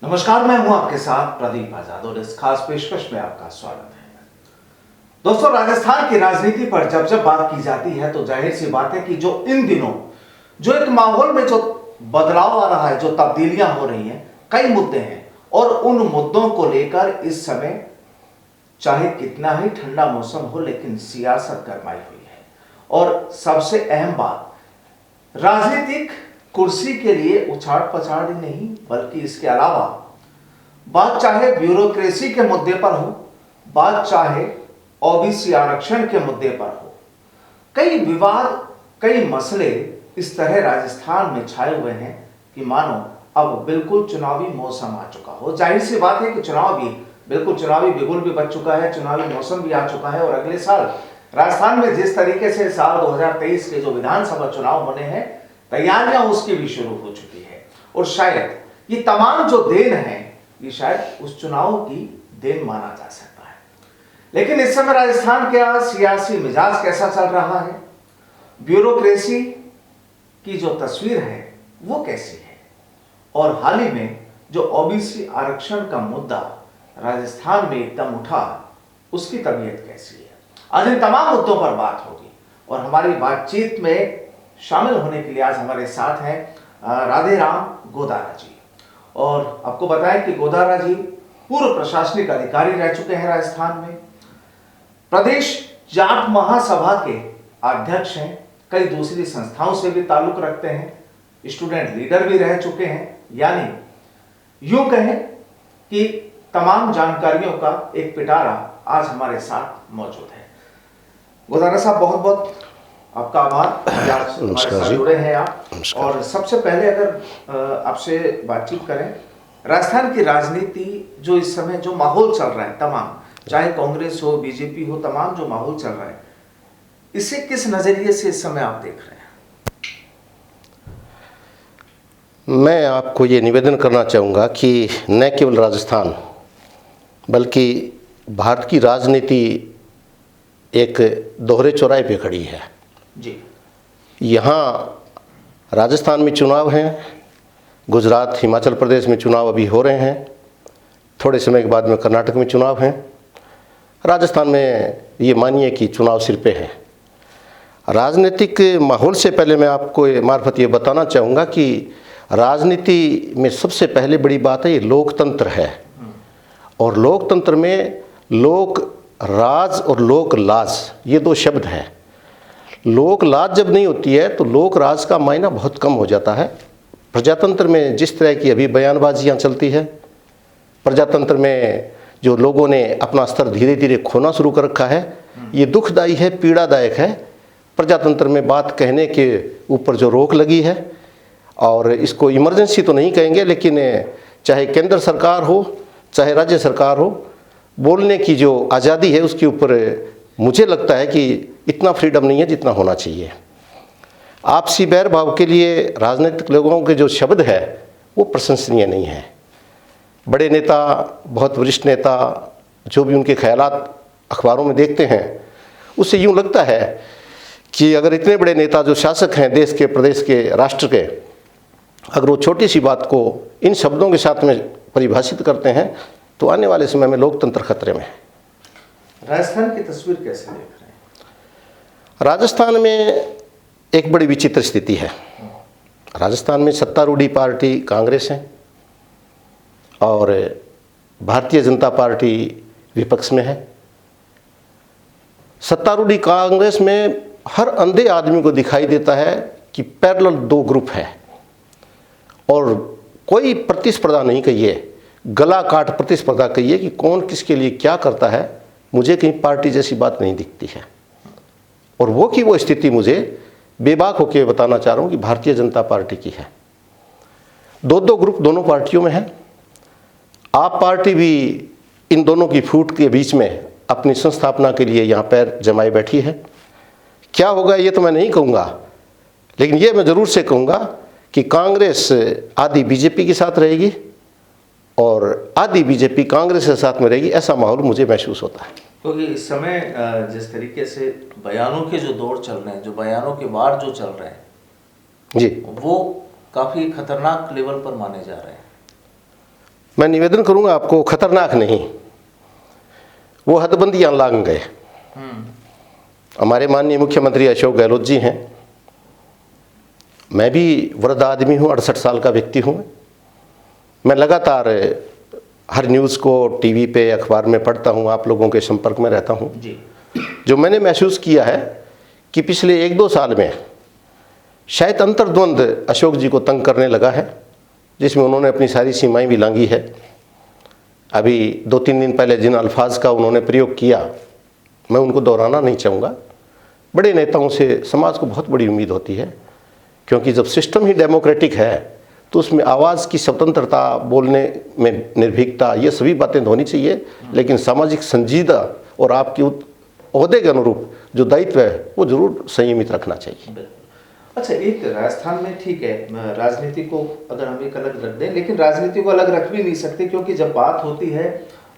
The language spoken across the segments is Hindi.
नमस्कार, मैं हूं आपके साथ प्रदीप आजाद और इस खास पेशकश में आपका स्वागत है। दोस्तों, राजस्थान की राजनीति पर जब जब बात की जाती है तो जाहिर सी बात है कि जो इन दिनों जो एक माहौल में जो बदलाव आ रहा है, जो तब्दीलियां हो रही हैं, कई मुद्दे हैं और उन मुद्दों को लेकर इस समय चाहे कितना ही ठंडा मौसम हो लेकिन सियासत गरमाई हुई है। और सबसे अहम बात, राजनीतिक कुर्सी के लिए उछाड़ पछाड़ ही नहीं बल्कि इसके अलावा बात चाहे ब्यूरोक्रेसी के मुद्दे पर हो, बात चाहे ओबीसी आरक्षण के मुद्दे पर हो, कई विवाद, कई मसले इस तरह राजस्थान में छाए हुए हैं कि मानो अब बिल्कुल चुनावी मौसम आ चुका हो। जाहिर सी बात है कि चुनाव भी बिल्कुल चुनावी बिगुल भी बच चुका है, चुनावी मौसम भी आ चुका है और अगले साल राजस्थान में जिस तरीके से साल 2023 के जो विधानसभा चुनाव होने हैं, तैयारियां उसकी भी शुरू हो चुकी है। और शायद ये तमाम जो देन है, ये शायद उस चुनाव की देन माना जा सकता है। लेकिन इस समय राजस्थान का सियासी मिजाज कैसा चल रहा है, ब्यूरोक्रेसी की जो तस्वीर है वो कैसी है, और हाल ही में जो ओबीसी आरक्षण का मुद्दा राजस्थान में एकदम उठा, उसकी तबीयत कैसी है। आज इन तमाम मुद्दों पर बात होगी और हमारी बातचीत में शामिल होने के लिए आज हमारे साथ हैं राधेराम गोदारा जी। और आपको बताएं कि गोदारा जी पूर्व प्रशासनिक अधिकारी रह चुके हैं राजस्थान में, प्रदेश जाट महासभा के अध्यक्ष हैं, कई दूसरी संस्थाओं से भी ताल्लुक रखते हैं, स्टूडेंट लीडर भी रह चुके हैं। यानी यूं कहें कि तमाम जानकारियों का एक पिटारा आज हमारे साथ मौजूद है। गोदारा साहब, बहुत बहुत आपका आभार कि आज हमारे साथ जुड़े हैं आप। और सबसे पहले अगर आपसे बातचीत करें, राजस्थान की राजनीति जो इस समय जो माहौल चल रहा है, तमाम चाहे कांग्रेस हो, बीजेपी हो, तमाम जो माहौल चल रहा है, इसे किस नजरिए से इस समय आप देख रहे हैं? मैं आपको ये निवेदन करना चाहूँगा कि न केवल राजस्थान बल्कि भारत की राजनीति एक दोहरे चौराहे पे खड़ी है जी। यहाँ राजस्थान में चुनाव हैं, गुजरात, हिमाचल प्रदेश में चुनाव अभी हो रहे हैं, थोड़े समय के बाद में कर्नाटक में चुनाव हैं, राजस्थान में ये मानिए कि चुनाव सिर पे है। राजनीतिक माहौल से पहले मैं आपको मार्फत ये बताना चाहूँगा कि राजनीति में सबसे पहले बड़ी बात है ये लोकतंत्र है। और लोकतंत्र में लोक राज और लोक लाज ये दो शब्द हैं। लोक लाज जब नहीं होती है तो लोक राज का मायना बहुत कम हो जाता है। प्रजातंत्र में जिस तरह की अभी बयानबाजियाँ चलती है, प्रजातंत्र में जो लोगों ने अपना स्तर धीरे धीरे खोना शुरू कर रखा है, ये दुखदायी है, पीड़ादायक है। प्रजातंत्र में बात कहने के ऊपर जो रोक लगी है, और इसको इमरजेंसी तो नहीं कहेंगे, लेकिन चाहे केंद्र सरकार हो चाहे राज्य सरकार हो, बोलने की जो आज़ादी है उसके ऊपर मुझे लगता है कि इतना फ्रीडम नहीं है जितना होना चाहिए। आपसी बैर भाव के लिए राजनीतिक लोगों के जो शब्द है वो प्रशंसनीय नहीं है। बड़े नेता, बहुत वरिष्ठ नेता, जो भी उनके ख्यालात अखबारों में देखते हैं, उससे यूँ लगता है कि अगर इतने बड़े नेता जो शासक हैं देश के, प्रदेश के, राष्ट्र के, अगर वो छोटी सी बात को इन शब्दों के साथ में परिभाषित करते हैं तो आने वाले समय में लोकतंत्र खतरे में है। राजस्थान की तस्वीर कैसे देख रहे हैं? राजस्थान में एक बड़ी विचित्र स्थिति है। राजस्थान में सत्तारूढ़ी पार्टी कांग्रेस है और भारतीय जनता पार्टी विपक्ष में है। सत्तारूढ़ी कांग्रेस में हर अंधे आदमी को दिखाई देता है कि पैरेलल दो ग्रुप है और कोई प्रतिस्पर्धा नहीं कहिए, गला काट प्रतिस्पर्धा कहिए कि कौन किसके लिए क्या करता है, मुझे कहीं पार्टी जैसी बात नहीं दिखती है। और वो की वो स्थिति मुझे बेबाक होकर बताना चाह रहा हूँ कि भारतीय जनता पार्टी की है। दो दो ग्रुप दोनों पार्टियों में है। आप पार्टी भी इन दोनों की फूट के बीच में अपनी संस्थापना के लिए यहाँ पैर जमाए बैठी है। क्या होगा ये तो मैं नहीं कहूँगा, लेकिन ये मैं ज़रूर से कहूँगा कि कांग्रेस आधी बीजेपी के साथ रहेगी और आधी बीजेपी कांग्रेस के साथ में रहेगी, ऐसा माहौल मुझे महसूस होता है। क्योंकि इस समय जिस तरीके से बयानों के जो दौर चल रहे हैं, जो बयानों के वार जो चल रहे हैं जी, वो काफ़ी खतरनाक लेवल पर माने जा रहे हैं। मैं निवेदन करूंगा आपको, खतरनाक नहीं, वो हदबंदियां लांग गए। हमारे माननीय मुख्यमंत्री अशोक गहलोत जी हैं, मैं भी वृद्ध आदमी हूँ, 68 साल का व्यक्ति हूँ। मैं लगातार हर न्यूज़ को टीवी पे अखबार में पढ़ता हूँ, आप लोगों के संपर्क में रहता हूँ जी। जो मैंने महसूस किया है कि पिछले 1-2 साल में शायद अंतर्द्वंद अशोक जी को तंग करने लगा है, जिसमें उन्होंने अपनी सारी सीमाएं भी लांघी है। अभी 2-3 दिन पहले जिन अल्फाज का उन्होंने प्रयोग किया, मैं उनको दोहराना नहीं चाहूँगा। बड़े नेताओं से समाज को बहुत बड़ी उम्मीद होती है, क्योंकि जब सिस्टम ही डेमोक्रेटिक है तो उसमें आवाज़ की स्वतंत्रता, बोलने में निर्भीकता, ये सभी बातें होनी चाहिए, लेकिन सामाजिक संजीदा और आपके ओहदे के अनुरूप जो दायित्व है वो जरूर संयमित रखना चाहिए। अच्छा, एक राजस्थान में ठीक है, राजनीति को अगर हम एक अलग रख दें, लेकिन राजनीति को अलग रख भी नहीं सकते, क्योंकि जब बात होती है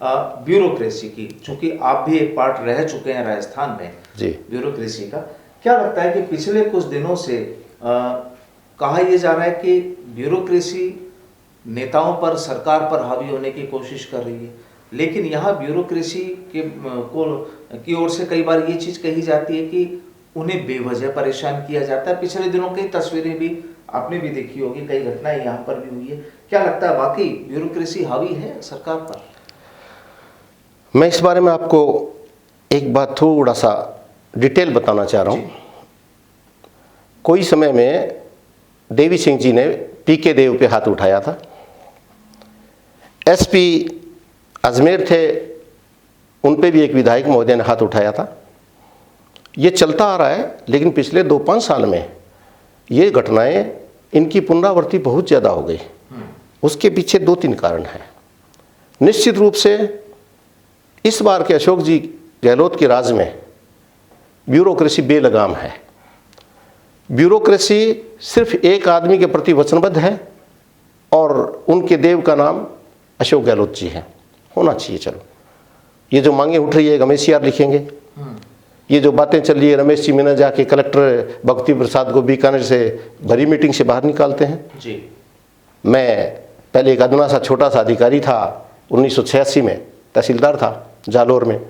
ब्यूरोक्रेसी की, चूंकि आप भी एक पार्ट रह चुके हैं राजस्थान में जी ब्यूरोक्रेसी का, क्या लगता है कि पिछले कुछ दिनों से कहा यह जा रहा है कि ब्यूरोक्रेसी नेताओं पर, सरकार पर हावी होने की कोशिश कर रही है, लेकिन यहाँ ब्यूरोक्रेसी की ओर से कई बार ये चीज कही जाती है कि उन्हें बेवजह परेशान किया जाता है। पिछले दिनों कई तस्वीरें भी आपने भी देखी होगी, कई घटनाएं यहाँ पर भी हुई है। क्या लगता है वाकई ब्यूरोक्रेसी हावी है सरकार पर? मैं इस बारे में आपको एक बात थोड़ा सा डिटेल बताना चाह रहा हूँ। कोई समय में देवी सिंह जी ने पीके देव पे हाथ उठाया था। एसपी अजमेर थे, उन पे भी एक विधायक महोदय ने हाथ उठाया था। ये चलता आ रहा है, लेकिन पिछले 2-5 साल में ये घटनाएं, इनकी पुनरावृत्ति बहुत ज़्यादा हो गई। उसके पीछे 2-3 कारण हैं। निश्चित रूप से इस बार के अशोक जी गहलोत के राज में ब्यूरोक्रेसी बेलगाम है। ब्यूरोक्रेसी सिर्फ एक आदमी के प्रति वचनबद्ध है और उनके देव का नाम अशोक गहलोत जी है। होना चाहिए। चलो, ये जो मांगे उठ रही है, रमेश यार लिखेंगे, ये जो बातें चल रही है, रमेश जी मीना जाके कलेक्टर भक्ति प्रसाद को बीकानेर से भरी मीटिंग से बाहर निकालते हैं जी। मैं पहले एक अदना सा छोटा सा अधिकारी था, 1986 में तहसीलदार था जालोर में।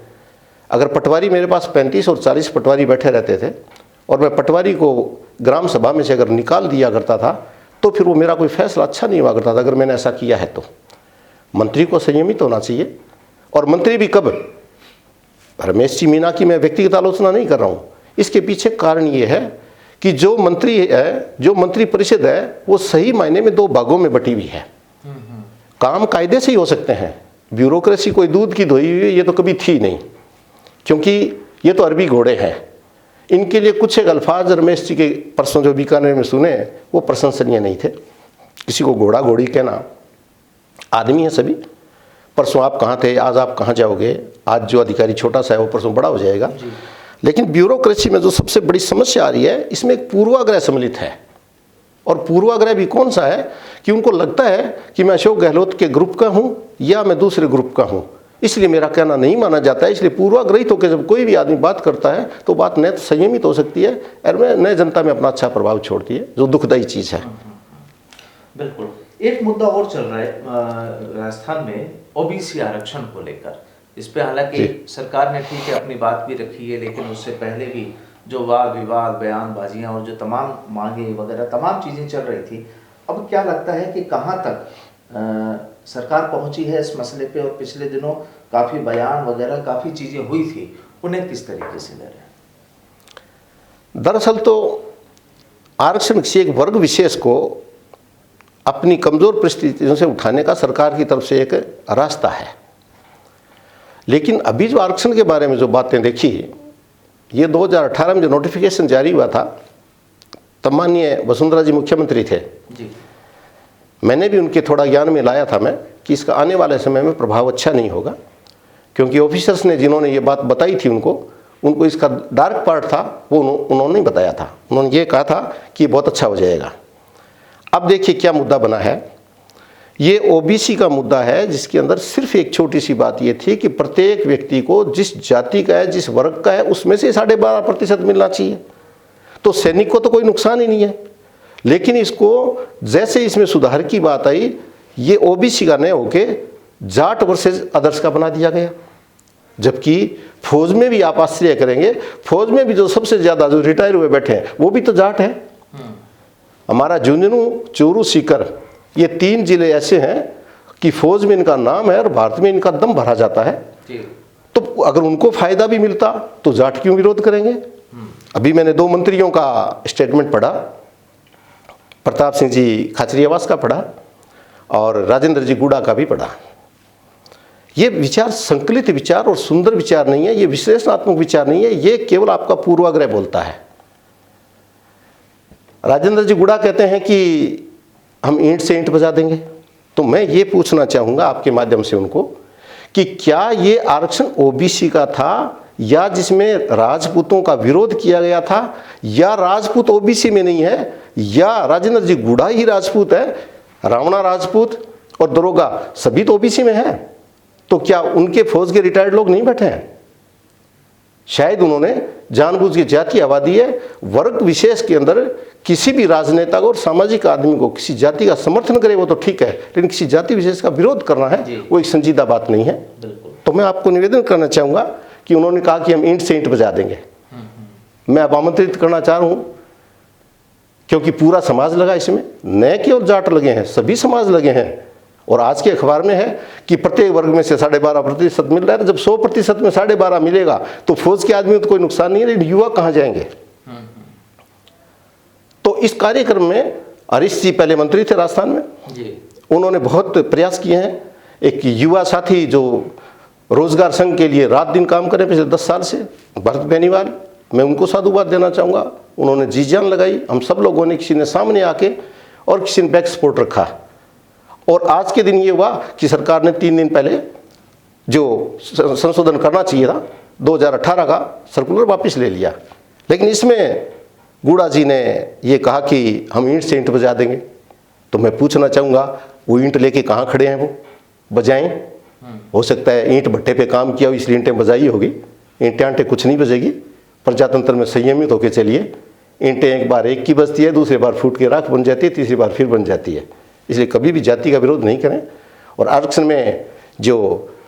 अगर पटवारी, मेरे पास 35 और 40 पटवारी बैठे रहते थे, और मैं पटवारी को ग्राम सभा में से अगर निकाल दिया करता था तो फिर वो मेरा कोई फैसला अच्छा नहीं हुआ करता था, अगर मैंने ऐसा किया है तो। मंत्री को संयमित होना चाहिए। और मंत्री भी कब? रमेश जी मीना की मैं व्यक्तिगत आलोचना नहीं कर रहा हूँ, इसके पीछे कारण ये है कि जो मंत्री है, जो मंत्री परिषद है, वो सही मायने में 2 भागों में बटी हुई है। काम कायदे से ही हो सकते हैं। ब्यूरोक्रेसी कोई दूध की धोई हुई ये तो कभी थी नहीं, क्योंकि ये तो अरबी घोड़े हैं। इनके लिए कुछ एक अल्फाज रमेश जी के परसों जो बीकानेर में सुने, वो प्रशंसनीय नहीं थे। किसी को घोड़ा घोड़ी कहना, आदमी है सभी। परसों आप कहाँ थे, आज आप कहाँ जाओगे। आज जो अधिकारी छोटा सा है वो परसों बड़ा हो जाएगा। लेकिन ब्यूरोक्रेसी में जो सबसे बड़ी समस्या आ रही है, इसमें एक पूर्वाग्रह सम्मिलित है। और पूर्वाग्रह भी कौन सा है कि उनको लगता है कि मैं अशोक गहलोत के ग्रुप का हूँ या मैं दूसरे ग्रुप का हूँ, इसलिए मेरा कहना नहीं माना जाता है। इसलिए पूर्वाग्रहित होकर जब कोई भी आदमी बात करता है तो बात न तो संयमित हो सकती है और न जनता में अपना अच्छा प्रभाव छोड़ती है, जो दुखदायी चीज़ है। बिल्कुल। एक मुद्दा और चल रहा है राजस्थान में, ओबीसी आरक्षण को लेकर। इस पे हालांकि सरकार ने ठीक है अपनी बात भी रखी है, लेकिन उससे पहले भी जो वाद विवाद, बयानबाजियां और जो तमाम मांगे वगैरह तमाम चीजें चल रही थी। अब क्या लगता है कि कहां तक सरकार पहुंची है इस मसले पे, और पिछले दिनों काफी बयान वगैरह काफी चीजें हुई थी, उन्हें किस तरीके से ले रहे हैं? दरअसल तो आरक्षण किसी एक वर्ग विशेष को अपनी कमजोर परिस्थितियों से उठाने का सरकार की तरफ से एक रास्ता है। लेकिन अभी जो आरक्षण के बारे में जो बातें देखी, ये 2018 में जो नोटिफिकेशन जारी हुआ था, तब माननीय वसुंधरा जी मुख्यमंत्री थे जी। मैंने भी उनके थोड़ा ज्ञान में लाया था मैं कि इसका आने वाले समय में प्रभाव अच्छा नहीं होगा, क्योंकि ऑफिसर्स ने जिन्होंने ये बात बताई थी उनको इसका डार्क पार्ट था वो उन्होंने नहीं बताया था। उन्होंने ये कहा था कि बहुत अच्छा हो जाएगा। अब देखिए क्या मुद्दा बना है। ये ओबीसी का मुद्दा है, जिसके अंदर सिर्फ एक छोटी सी बात ये थी कि प्रत्येक व्यक्ति को जिस जाति का है, जिस वर्ग का है, उसमें से 12.5% मिलना चाहिए। तो सैनिक को तो कोई नुकसान ही नहीं है। लेकिन इसको जैसे इसमें सुधार की बात आई, ये ओबीसी का न होके जाट वर्सेस अदर्स का बना दिया गया। जबकि फौज में भी आप आश्चर्य करेंगे, फौज में भी जो सबसे ज़्यादा जो रिटायर हुए बैठे हैं वो भी तो जाट हैं। हमारा झुंझुनू, चूरू, सीकर, ये 3 जिले ऐसे हैं कि फौज में इनका नाम है और भारत में इनका दम भरा जाता है। तो अगर उनको फायदा भी मिलता तो जाट क्यों विरोध करेंगे? अभी मैंने 2 मंत्रियों का स्टेटमेंट पढ़ा, प्रताप सिंह जी खाचरियावास का पढ़ा और राजेंद्र जी गुड़ा का भी पढ़ा। ये विचार संकलित विचार और सुंदर विचार नहीं है, ये विश्लेषणात्मक विचार नहीं है, ये केवल आपका पूर्वाग्रह बोलता है। राजेंद्र जी गुड़ा कहते हैं कि हम ईंट से ईंट बजा देंगे। तो मैं ये पूछना चाहूँगा आपके माध्यम से उनको कि क्या ये आरक्षण ओबीसी का था या जिसमें राजपूतों का विरोध किया गया था, या राजपूत ओबीसी में नहीं है, या राजेंद्र जी गुड़ा ही राजपूत है, रावणा राजपूत और दरोगा सभी तो ओबीसी में है। तो क्या उनके फौज के रिटायर्ड लोग नहीं बैठे हैं? शायद उन्होंने जानबूझ के जाति आबादी है, वर्ग विशेष के अंदर किसी भी राजनेता को और सामाजिक आदमी को किसी जाति का समर्थन करे वो तो ठीक है, लेकिन किसी जाति विशेष का विरोध करना है वो एक संजीदा बात नहीं है। तो मैं आपको निवेदन करना चाहूँगा कि उन्होंने कहा कि हम ईंट से ईंट बजा देंगे। मैं अब आमंत्रित करना चाह रहा हूँ, क्योंकि पूरा समाज लगा इसमें, न केवल जाट लगे हैं, सभी समाज लगे हैं। और आज के अखबार में है कि प्रत्येक वर्ग में से 12.5% मिल रहा है। जब 100% में 12.5 मिलेगा तो फौज के आदमी को तो कोई नुकसान नहीं है, लेकिन युवा कहाँ जाएंगे? तो इस कार्यक्रम में हरीश जी पहले मंत्री थे राजस्थान में, उन्होंने बहुत प्रयास किए हैं। एक युवा साथी जो रोजगार संघ के लिए रात दिन काम कर रहे पिछले 10 साल से, भरत बेनीवाल, मैं उनको साधुवाद देना चाहूँगा। उन्होंने जी जान लगाई, हम सब लोगों ने, किसी ने सामने आके और किसी ने बैक सपोर्ट रखा। और आज के दिन ये हुआ कि सरकार ने 3 दिन पहले जो संशोधन करना चाहिए था 2018 का सर्कुलर वापस ले लिया। लेकिन इसमें गुड़ा जी ने ये कहा कि हम ईंट से ईंट बजा देंगे। तो मैं पूछना चाहूँगा, वो ईंट लेके कहाँ खड़े हैं? वो बजाएं। हो सकता है ईंट भट्टे पे काम किया हो इसलिए ईंटें बजाई होगी, ईंटें आंटें कुछ नहीं बजेगी। प्रजातंत्र में संयमित होकर चलिए। ईंटें एक बार एक की बजती है, दूसरी बार फूट के राख बन जाती है, तीसरी बार फिर बन जाती है। इसलिए कभी भी जाति का विरोध नहीं करें। और आरक्षण में जो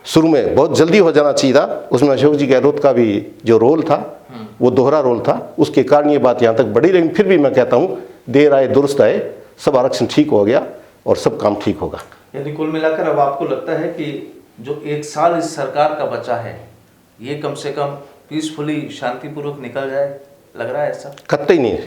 शुरू में बहुत जल्दी हो जाना चाहिए था, उसमें अशोक जी गहलोत का भी जो रोल था वो दोहरा रोल था, उसके कारण ये बात यहाँ तक बढ़ी। लेकिन फिर भी मैं कहता हूँ, देर आए दुरुस्त आए, सब आरक्षण ठीक हो गया और सब काम ठीक होगा। यानी कुल मिलाकर अब आपको लगता है कि जो 1 साल इस सरकार का बचा है ये कम से कम पीसफुली, शांतिपूर्वक निकल जाए, लग रहा है ऐसा? कतई नहीं।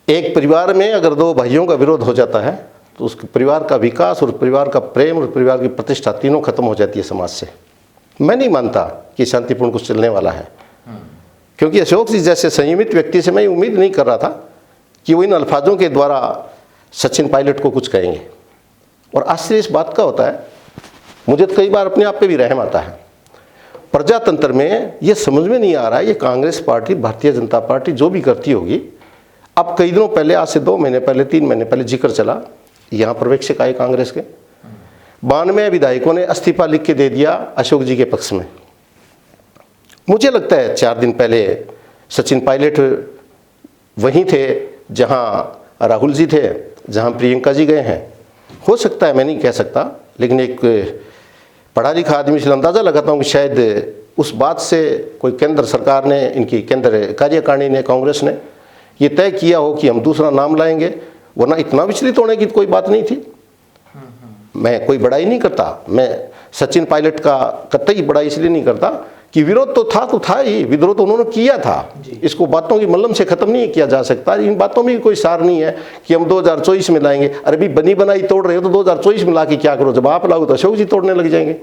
एक परिवार में अगर 2 भाइयों का विरोध हो जाता है तो उस परिवार का विकास और परिवार का प्रेम और परिवार की प्रतिष्ठा तीनों खत्म हो जाती है समाज से। मैं नहीं मानता कि शांतिपूर्ण कुछ चलने वाला है, क्योंकि अशोक जी जैसे संयमित व्यक्ति से मैं उम्मीद नहीं कर रहा था कि वो इन अल्फाजों के द्वारा सचिन पायलट को कुछ कहेंगे। और आश्चर्य इस बात का होता है, मुझे तो कई बार अपने आप पे भी रहम आता है। प्रजातंत्र में ये समझ में नहीं आ रहा है, ये कांग्रेस पार्टी, भारतीय जनता पार्टी जो भी करती होगी। अब कई दिनों पहले, आज से 2 महीने पहले, 3 महीने पहले जिक्र चला, यहाँ पर्यवेक्षक आए कांग्रेस के, 92 विधायकों ने इस्तीफा लिख के दे दिया अशोक जी के पक्ष में। मुझे लगता है 4 दिन पहले सचिन पायलट वहीं थे जहाँ राहुल जी थे, जहाँ प्रियंका जी गए हैं। हो सकता है, मैं नहीं कह सकता, लेकिन एक पढ़ा लिखा आदमी से अंदाज़ा लगाता हूँ कि शायद उस बात से कोई केंद्र सरकार ने, इनकी केंद्र कार्यकारिणी ने, कांग्रेस ने ये तय किया हो कि हम दूसरा नाम लाएंगे, वरना इतना विचलित होने की कोई बात नहीं थी। मैं कोई बड़ाई नहीं करता, मैं सचिन पायलट का कतई बड़ाई इसलिए नहीं करता कि विरोध तो था ही, विद्रोह तो उन्होंने किया था। इसको बातों की मल्लम से ख़त्म नहीं किया जा सकता। इन बातों में कोई सार नहीं है कि हम 2024 में लाएंगे। अरे भी बनी बनाई तोड़ रहे हो तो 2024 में ला के क्या करो? जब आप लाओ तो अशोक जी तोड़ने लग जाएंगे।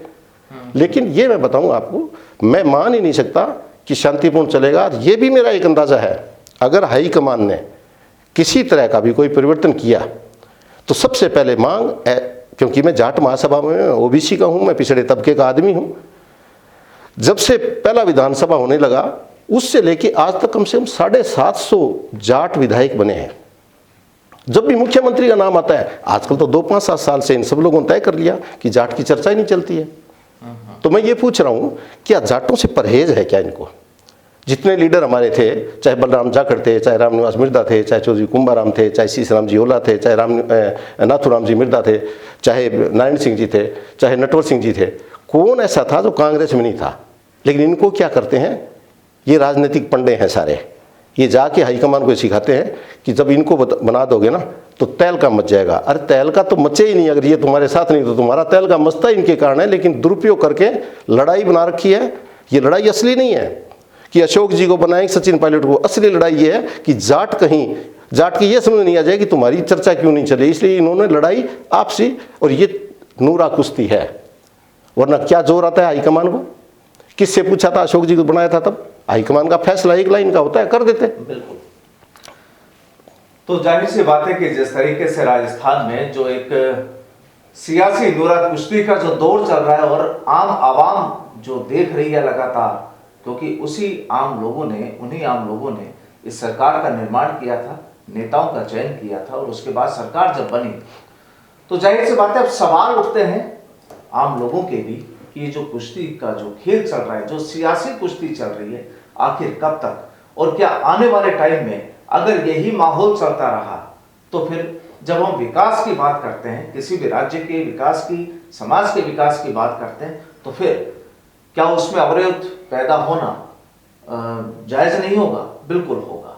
लेकिन ये मैं बताऊँ आपको, मैं मान ही नहीं सकता कि शांतिपूर्ण चलेगा। ये भी मेरा एक अंदाज़ा है, अगर हाईकमान ने किसी तरह का भी कोई परिवर्तन किया तो सबसे पहले मांग, क्योंकि मैं जाट महासभा में ओबीसी का हूँ, मैं पिछड़े तबके का आदमी हूँ, जब से पहला विधानसभा होने लगा उससे लेके आज तक कम से कम 750 जाट विधायक बने हैं। जब भी मुख्यमंत्री का नाम आता है, आजकल तो 2-5-7 साल से इन सब लोगों ने तय कर लिया कि जाट की चर्चा ही नहीं चलती है। तो मैं ये पूछ रहा हूँ, क्या जाटों से परहेज है क्या इनको? जितने लीडर हमारे थे, चाहे बलराम जाखड़ थे, चाहे रामनिवास मिर्धा थे, चाहे चौधरी कुंभाराम थे, चाहे सीसराम जी ओला थे, चाहे नाथूराम जी मिर्धा थे, चाहे नारायण सिंह जी थे, चाहे नटवर सिंह जी थे, कौन ऐसा था जो कांग्रेस में नहीं था। लेकिन इनको क्या करते हैं, ये राजनीतिक पंडे हैं सारे, ये जाके हाईकमान को सिखाते हैं कि जब इनको बना दोगे ना तो तहलका मच जाएगा। अरे तहलका तो मचे ही नहीं, अगर ये तुम्हारे साथ नहीं तो तुम्हारा तहलका मचता ही इनके कारण है। लेकिन दुरुपयोग करके लड़ाई बना रखी है। ये लड़ाई असली नहीं है कि अशोक जी को बनाएं, सचिन पायलट को। असली लड़ाई ये है कि जाट की ये समझ नहीं आ जाए कि तुम्हारी चर्चा क्यों नहीं चले, इसलिए इन्होंने लड़ाई आपसी, और ये नूरा कुश्ती है। वरना क्या जोर आता है हाईकमान को? किससे पूछा था अशोक जी को बनाया था? तब हाईकमान का फैसला एक लाइन का होता है, कर देते। बिल्कुल। तो जाहिर सी बात है कि जिस तरीके से राजस्थान में जो एक सियासी नूरा कुश्ती का जो दौर चल रहा है और आम आवाम जो देख रही है लगातार, क्योंकि उन्हीं आम लोगों ने इस सरकार का निर्माण किया था, नेताओं का चयन किया था, और उसके बाद सरकार जब बनी तो जाहिर सी बात है अब सवाल उठते हैं आम लोगों के भी कि ये जो कुश्ती का जो खेल चल रहा है, जो सियासी कुश्ती चल रही है, आखिर कब तक, और क्या आने वाले टाइम में अगर यही माहौल चलता रहा तो फिर जब हम विकास की बात करते हैं, किसी भी राज्य के विकास की, समाज के विकास की बात करते हैं, तो फिर क्या उसमें अवरोध पैदा होना जायज नहीं होगा? बिल्कुल होगा,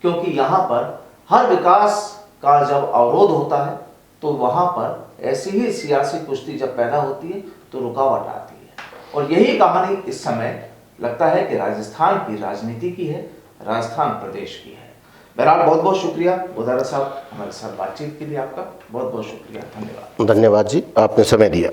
क्योंकि यहाँ पर हर विकास का जब अवरोध होता है तो वहाँ पर ऐसी ही सियासी कुश्ती जब पैदा होती है तो रुकावट आती है। और यही कहानी इस समय लगता है कि राजस्थान की राजनीति की है, राजस्थान प्रदेश की है। बहरहाल बहुत बहुत शुक्रिया बुधारा साहब, हमारे साथ बातचीत के लिए आपका बहुत बहुत शुक्रिया, धन्यवाद। धन्यवाद जी, आपने समय दिया।